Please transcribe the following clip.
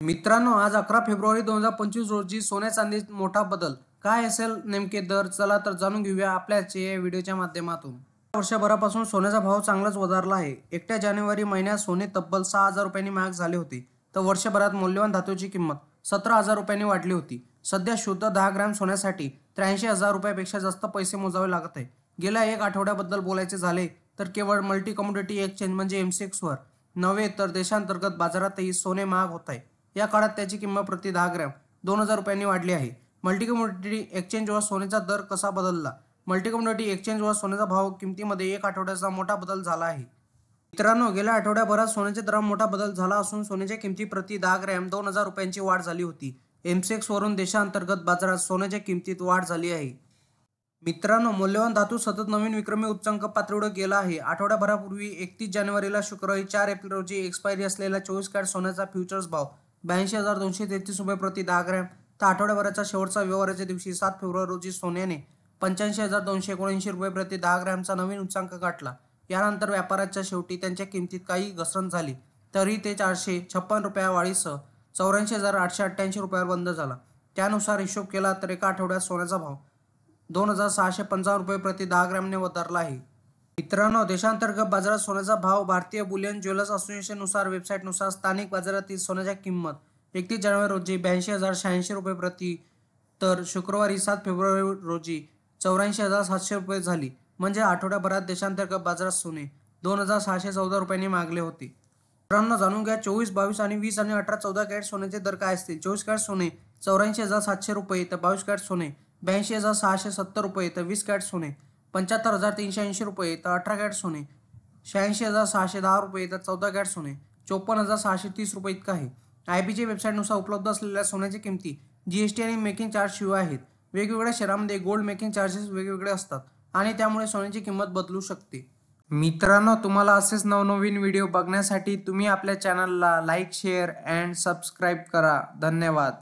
मित्रांनो, आज 11 फेब्रुवारी 2025 रोजी सोन्या चांदीत मोठा बदल. काय असेल नेमके दर? चला तर जाणून घेऊया आपल्याच या व्हिडिओच्या माध्यमातून. वर्षभरापासून सोन्याचा भाव चांगलाच वधारला आहे. एकट्या जानेवारी महिन्यात सोने तब्बल 6,000 रुपयांनी महाग झाले होते, तर वर्षभरात मौल्यवान धातूची किंमत 17,000 रुपयांनी वाढली होती. सध्या शुद्ध 10 ग्रॅम सोन्यासाठी 83,000 रुपयापेक्षा जास्त पैसे मोजावे लागत आहे. गेल्या एक आठवड्याबद्दल बोलायचे झाले तर केवळ मल्टी कमोडिटी एक्सचेंज म्हणजे MCXवर नव्हे तर देशांतर्गत बाजारातही सोने महाग होत आहे. या काळात त्याची किंमत प्रति 10 ग्रॅम 2,000 रुपयांनी वाढली आहे. मल्टी कमोडिटी एक्सचेंजवर सोन्याचा दर कसा बदलला? मल्टी कमोडिटी एक्सचेंजवर सोन्याचा भाव किमतीमध्ये एक आठवड्याचा मोठा बदल झाला आहे. मित्रांनो, गेल्या आठवड्याभरात सोन्याच्या दरात मोठा बदल झाला असून सोन्याच्या किमती प्रति 10 ग्रॅम 2,000 रुपयांची वाढ झाली होती. MCXवरून देशांतर्गत बाजारात सोन्याच्या किमतीत वाढ झाली आहे. मित्रांनो, मौल्यवान धातू सतत नवीन विक्रमी उच्चांक पातळीवर गेला आहे. आठवड्याभरापूर्वी 31 जानेवारीला शुक्रवारी 4 एप्रिल रोजी एक्सपायरी असलेला 24 कॅरेट सोन्याचा फ्युचर्स भाव 82,233 रुपये प्रति 10 ग्रॅम, तर आठवड्याभराच्या शेवटच्या व्यवहाराच्या दिवशी 7 फेब्रुवारी रोजी सोन्याने 85,279 रुपये प्रति 10 ग्रॅमचा नवीन उच्चांक गाठला. यानंतर व्यापाराच्या शेवटी त्यांच्या किमतीत काही घसरण झाली, तरी ते 456 रुपया वाढीसह 84,888 रुपयावर बंद झाला. त्यानुसार हिशोब केला तर एका आठवड्यात सोन्याचा भाव 2,655 रुपये प्रति 10 ग्रॅमने वधारला आहे. मित्रांनो, देशांतर्गत बाजारात सोन्याचा भाव भारतीय बुलियन ज्वेलर्स असोसिएशननुसार वेबसाईटनुसार स्थानिक बाजारातील सोन्याची किंमत 31 जानेवारी रोजी 82,086 रुपये प्रति, तर शुक्रवारी 7 फेब्रुवारी रोजी 84,700 रुपये झाली. म्हणजे आठवड्याभरात देशांतर्गत बाजारात सोने 2,614 रुपयांनी मागले होते. मित्रांनो, जाणून घ्या 24, 22 आणि 20 आणि 18, 14 कॅरेट सोन्याचे दर काय असतील. 24 कॅरेट सोने 84,700 रुपये, तर 22 कॅरेट सोने 82,670 रुपये, तर 20 कॅरेट सोने 75,380 रुपये, तर 18 कॅरेट सोने 86,610 रुपये, तर 14 कॅरेट सोने 54,630 रुपये इतका आहे. IBC वेबसाईटनुसार उपलब्ध असलेल्या सोन्याच्या किमती GST आणि मेकिंग चार्ज शिवाय आहेत. वेगवेगळ्या शहरांमध्ये गोल्ड मेकिंग चार्जेस वेगवेगळे असतात आणि त्यामुळे सोन्याची किंमत बदलू शकते. मित्रांनो, तुम्हाला असेच नवनवीन व्हिडिओ बघण्यासाठी तुम्ही आपल्या चॅनलला लाईक, शेअर अँड सबस्क्राईब करा. धन्यवाद.